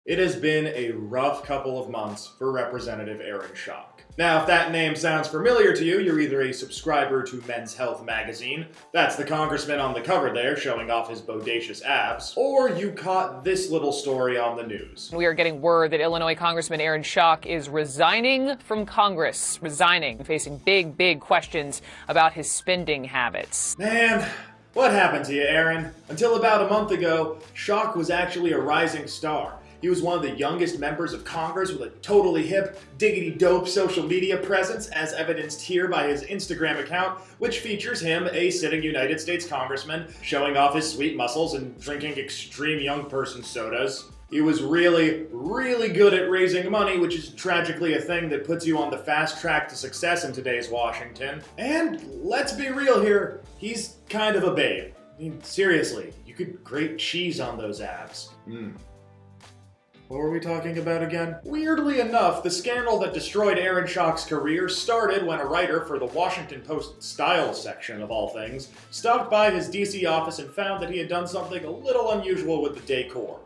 It has been a rough couple of months for Representative Aaron Schock. Now, if that name sounds familiar to you, you're either a subscriber to Men's Health magazine, that's the congressman on the cover there showing off his bodacious abs, or you caught this little story on the news. We are getting word that Illinois Congressman Aaron Schock is resigning from Congress. Facing big questions about his spending habits. Man, what happened to you, Aaron? Until about a month ago, Schock was actually a rising star. He was one of the youngest members of Congress with a totally hip, diggity-dope social media presence, as evidenced here by his Instagram account, which features him, a sitting United States congressman, showing off his sweet muscles and drinking extreme young person sodas. He was really good at raising money, which is tragically a thing that puts you on the fast track to success in today's Washington. And let's be real here, he's kind of a babe. I mean, seriously, you could grate cheese on those abs. What were we talking about again? Weirdly enough, the scandal that destroyed Aaron Schock's career started when a writer for the Washington Post Style section, of all things, stopped by his DC office and found that he had done something a little unusual with the decor.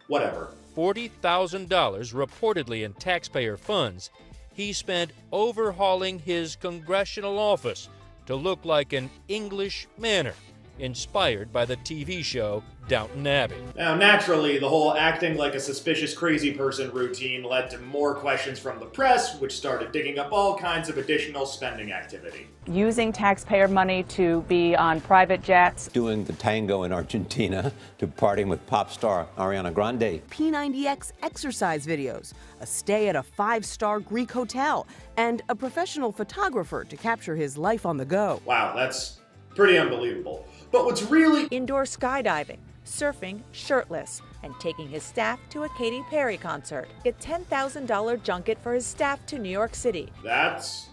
Whatever. $40,000 reportedly in taxpayer funds he spent overhauling his congressional office to look like an English manor, inspired by the TV show Downton Abbey. Now, naturally, the whole acting like a suspicious crazy person routine led to more questions from the press, which started digging up all kinds of additional spending activity. Using taxpayer money to be on private jets. Doing the tango in Argentina, to partying with pop star Ariana Grande. P90X exercise videos, a stay at a 5-star Greek hotel, and a professional photographer to capture his life on the go. Wow, that's pretty unbelievable. But what's really indoor skydiving, surfing shirtless, and taking his staff to a Katy Perry concert. A $10,000 junket for his staff to New York City. That's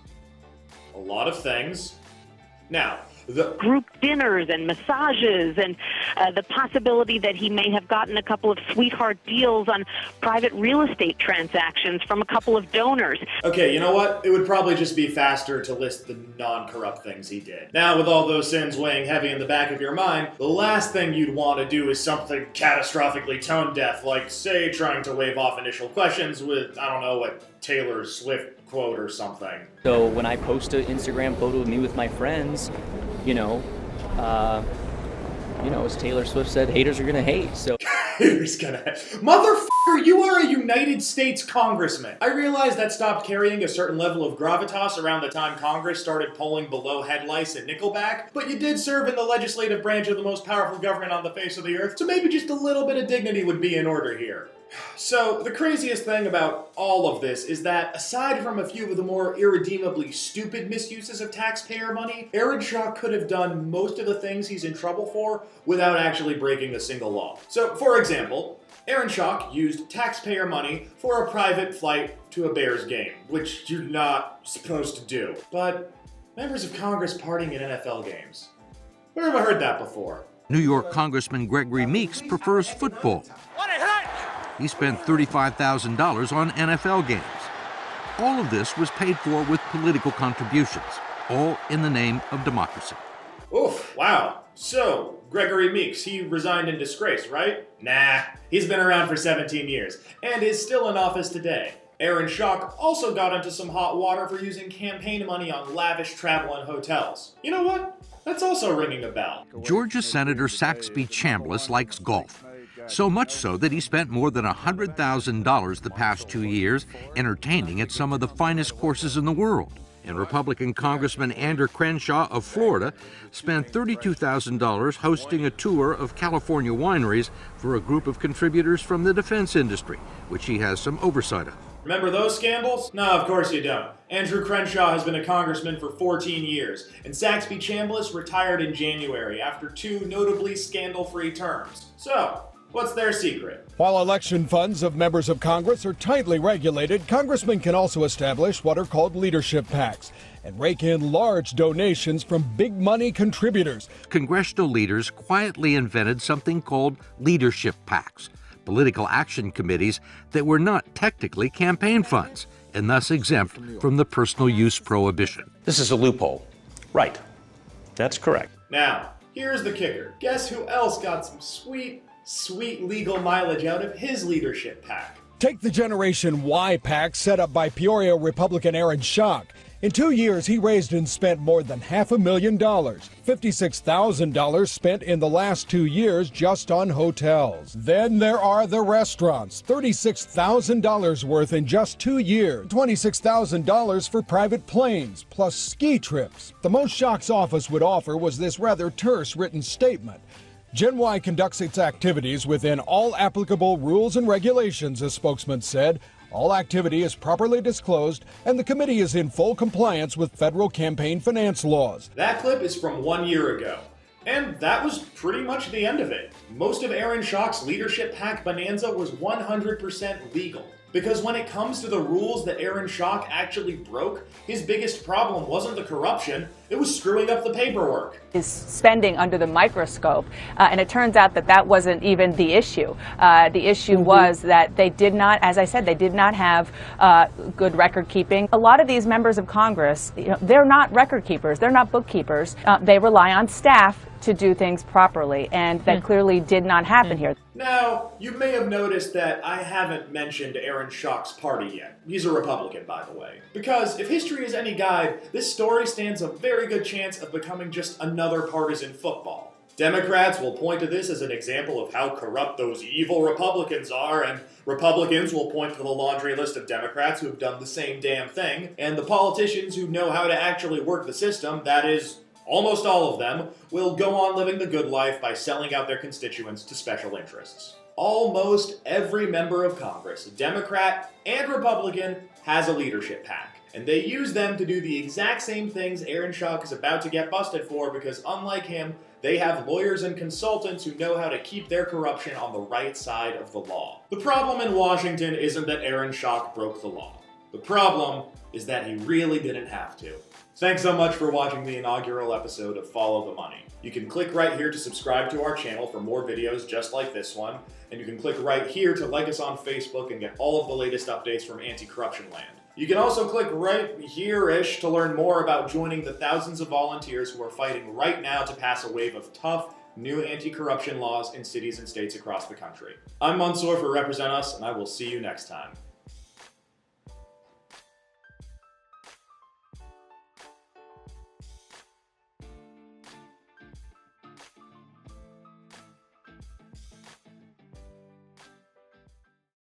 a lot of things. Now, the group dinners and massages and the possibility that he may have gotten a couple of sweetheart deals on private real estate transactions from a couple of donors. Okay, you know what? It would probably just be faster to list the non-corrupt things he did. Now, with all those sins weighing heavy in the back of your mind, the last thing you'd want to do is something catastrophically tone-deaf, like, say, trying to wave off initial questions with, I don't know, a Taylor Swift quote or something. So when I post an Instagram photo of me with my friends, as Taylor Swift said, haters are gonna hate, so. Haters gonna hate. Motherfucker, you are a United States congressman. I realize that stopped carrying a certain level of gravitas around the time Congress started polling below headlights and Nickelback, but you did serve in the legislative branch of the most powerful government on the face of the earth, so maybe just a little bit of dignity would be in order here. So, the craziest thing about all of this is that, aside from a few of the more irredeemably stupid misuses of taxpayer money, Aaron Schock could have done most of the things he's in trouble for without actually breaking a single law. So, for example, Aaron Schock used taxpayer money for a private flight to a Bears game, which you're not supposed to do. But members of Congress partying at NFL games. Where have I heard that before? New York Congressman Gregory Meeks prefers football. He spent $35,000 on NFL games. All of this was paid for with political contributions, all in the name of democracy. Oof, wow. So, Gregory Meeks, he resigned in disgrace, right? Nah, he's been around for 17 years, and is still in office today. Aaron Schock also got into some hot water for using campaign money on lavish travel and hotels. You know what? That's also ringing a bell. Georgia Senator Saxby Chambliss likes golf. So much so that he spent more than $100,000 the past 2 years entertaining at some of the finest courses in the world. And Republican Congressman Andrew Crenshaw of Florida spent $32,000 hosting a tour of California wineries for a group of contributors from the defense industry, which he has some oversight of. Remember those scandals? No, of course you don't. Andrew Crenshaw has been a congressman for 14 years, and Saxby Chambliss retired in January after 2 notably scandal-free terms. So, what's their secret? While election funds of members of Congress are tightly regulated, congressmen can also establish what are called leadership PACs and rake in large donations from big money contributors. Congressional leaders quietly invented something called leadership PACs, political action committees that were not technically campaign funds and thus exempt from the personal use prohibition. This is a loophole. Right. That's correct. Now, here's the kicker. Guess who else got some sweet sweet legal mileage out of his leadership PAC. Take the Generation Y PAC set up by Peoria Republican Aaron Schock. In 2 years, he raised and spent more than $500,000. $56,000 spent in the last 2 years just on hotels. Then there are the restaurants. $36,000 worth in just 2 years. $26,000 for private planes, plus ski trips. The most Schock's office would offer was this rather terse written statement. Gen Y conducts its activities within all applicable rules and regulations, a spokesman said. All activity is properly disclosed, and the committee is in full compliance with federal campaign finance laws. That clip is from 1 year ago. And that was pretty much the end of it. Most of Aaron Schock's leadership PAC bonanza was 100% legal. Because when it comes to the rules that Aaron Schock actually broke, his biggest problem wasn't the corruption, it was screwing up the paperwork. His spending under the microscope, and it turns out that that wasn't even the issue. The issue was that they did not, as I said, they did not have good record keeping. A lot of these members of Congress, they're not record keepers, they're not bookkeepers. They rely on staff to do things properly, and that clearly did not happen here. Now, you may have noticed that I haven't mentioned Aaron Schock's party yet. He's a Republican, by the way. Because if history is any guide, this story stands a very good chance of becoming just another partisan football. Democrats will point to this as an example of how corrupt those evil Republicans are, and Republicans will point to the laundry list of Democrats who have done the same damn thing, and the politicians who know how to actually work the system, that is, almost all of them, will go on living the good life by selling out their constituents to special interests. Almost every member of Congress, Democrat and Republican, has a leadership PAC. And they use them to do the exact same things Aaron Schock is about to get busted for because, unlike him, they have lawyers and consultants who know how to keep their corruption on the right side of the law. The problem in Washington isn't that Aaron Schock broke the law. The problem is that he really didn't have to. Thanks so much for watching the inaugural episode of Follow the Money. You can click right here to subscribe to our channel for more videos just like this one, and you can click right here to like us on Facebook and get all of the latest updates from Anti-Corruption Land. You can also click right here-ish to learn more about joining the thousands of volunteers who are fighting right now to pass a wave of tough, new anti-corruption laws in cities and states across the country. I'm Mansoor for Represent Us, and I will see you next time.